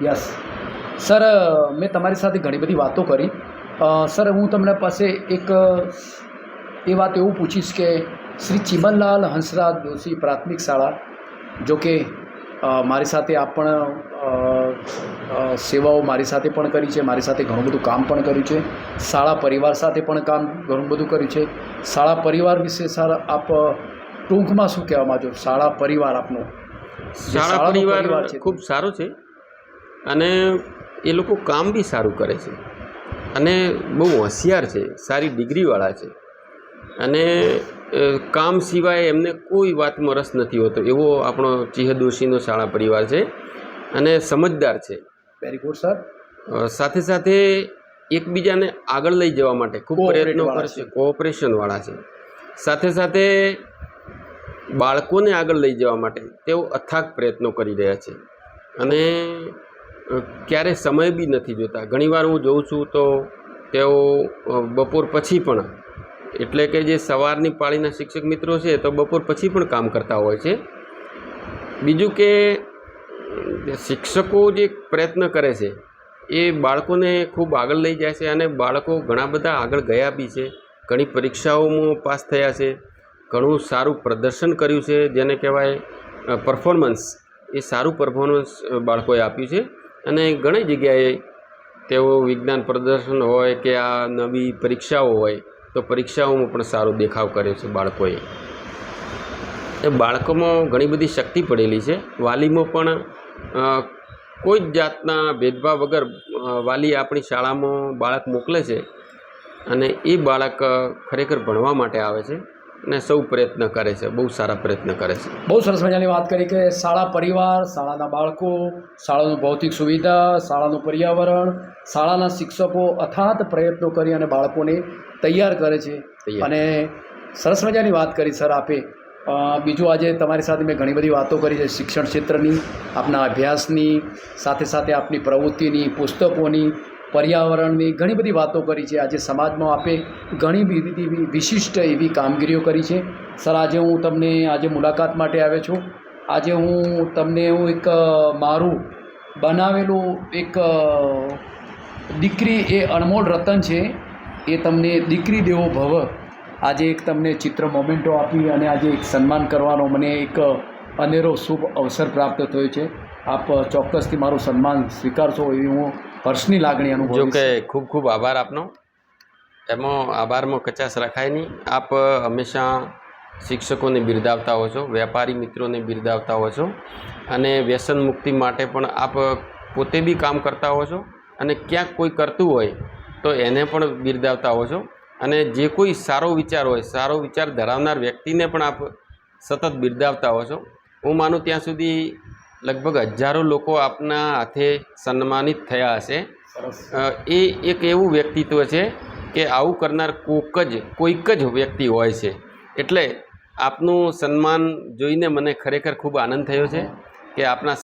Yes sir, મેં તમારી સાથે ઘણી બધી વાતો કરી. સર, હું તમને પાસે એક એ વાત એવું પૂછીશ કે શ્રી ચિમનલાલ હંસરાજ દોશી પ્રાથમિક શાળા, જો કે મારી સાથે આપ પણ સેવાઓ મારી સાથે પણ કરી છે, મારી સાથે ઘણું બધું કામ પણ કર્યું છે, શાળા પરિવાર સાથે પણ કામ ઘણું બધું કર્યું છે. શાળા પરિવાર વિશે સર આપ ટૂંકમાં શું કહેવા માંગો? શાળા પરિવાર આપનો જે શાળા શાળાનો પરિવાર છે ખૂબ સારો છે અને એ લોકો કામ બી સારું કરે છે અને બહુ હોશિયાર છે, સારી ડિગ્રીવાળા છે અને કામ સિવાય એમને કોઈ વાતમાં રસ નથી હોતો, એવો આપણો ચિહદોશીનો શાળા પરિવાર છે અને સમજદાર છે. Very good sir. સાથે સાથે એકબીજાને આગળ લઈ જવા માટે ખૂબ પ્રયત્નો કરે છે, કોઓપરેશનવાળા છે. સાથે સાથે બાળકોને આગળ લઈ જવા માટે તેઓ અથાગ પ્રયત્નો કરી રહ્યા છે અને ક્યારે સમય બી નથી જોતા. ઘણીવાર હું જોઉં છું તો તેઓ બપોર પછી પણ, એટલે કે જે સવારની પાળીના શિક્ષક મિત્રો છે તો બપોર પછી પણ કામ કરતા હોય છે. બીજું કે શિક્ષકો જે પ્રયત્ન કરે છે એ બાળકોને ખૂબ આગળ લઈ જાય છે અને બાળકો ઘણા બધા આગળ ગયા બી છે, ઘણી પરીક્ષાઓમાં પાસ થયા છે, ઘણું સારું પ્રદર્શન કર્યું છે, જેને કહેવાય પરફોર્મન્સ. એ સારું પરફોર્મન્સ બાળકોએ આપ્યું છે અને ઘણી જગ્યાએ તેઓ વિજ્ઞાન પ્રદર્શન હોય કે આ નવી પરીક્ષાઓ હોય તો પરીક્ષાઓમાં પણ સારો દેખાવ કર્યો છે બાળકોએ. એ બાળકોમાં ઘણી બધી શક્તિ પડેલી છે. વાલીમાં પણ કોઈ જ જાતના ભેદભાવ વગર વાલી આપણી શાળામાં બાળક મોકલે છે અને એ બાળક ખરેખર ભણવા માટે આવે છે અને સૌ પ્રયત્ન કરે છે, બહુ સારા પ્રયત્ન કરે છે. બહુ સરસ મજાની વાત કરી કે શાળા પરિવાર, શાળાના બાળકો, શાળાનું ભૌતિક સુવિધા, શાળાનું પર્યાવરણ, શાળાના શિક્ષકો અથાત પ્રયત્નો કરી અને બાળકોને તૈયાર કરે છે. અને સરસ મજાની વાત કરી સર આપે. બીજું, આજે તમારી સાથે મેં ઘણી બધી વાતો કરી છે શિક્ષણ ક્ષેત્રની, આપના અભ્યાસની, સાથે સાથે આપની પ્રવૃત્તિની, પુસ્તકોની, પર્યાવરણની ઘણી બધી વાતો કરી છે. આજે સમાજમાં આપે ઘણી બધી વિશિષ્ટ એવી કામગીરીઓ કરી છે. સર, આજે હું તમને આજે મુલાકાત માટે આવ્યો છું. આજે હું તમને એક મારું બનાવેલું એક દીકરી એ અનમોલ રતન છે, એ તમને દીકરી દેવો ભવ, આજે એક તમને ચિત્ર મોમેન્ટો આપી અને આજે એક સન્માન કરવાનો મને એક અનેરો શુભ અવસર પ્રાપ્ત થયો છે. આપ ચોક્કસથી મારું સન્માન સ્વીકારશો એવી હું હર્ષની લાગણી અનુભવું. જો કે ખૂબ ખૂબ આભાર આપનો. એમાં આભારમાં કચાશ રખાય નહીં. આપ હંમેશા શિક્ષકોને બિરદાવતા હો છો, વેપારી મિત્રોને બિરદાવતા હો છો અને વ્યસન મુક્તિ માટે પણ આપ પોતે બી કામ કરતા હો છો અને ક્યાંક કોઈ કરતું હોય તો એને પણ બિરદાવતા હો છો અને જે કોઈ સારો વિચાર હોય, સારો વિચાર ધરાવનાર વ્યક્તિને પણ આપ સતત બિરદાવતા હો છો. હું માનું ત્યાં સુધી લગભગ હજારો લોકો આપના હાથે સન્માનિત થયા હશે. એ એક એવું વ્યક્તિત્વ છે કે આવું કરનાર કોઈક જ વ્યક્તિ હોય છે. એટલે આપનું સન્માન જોઈને મને ખરેખર ખૂબ આનંદ થયો છે કે આપના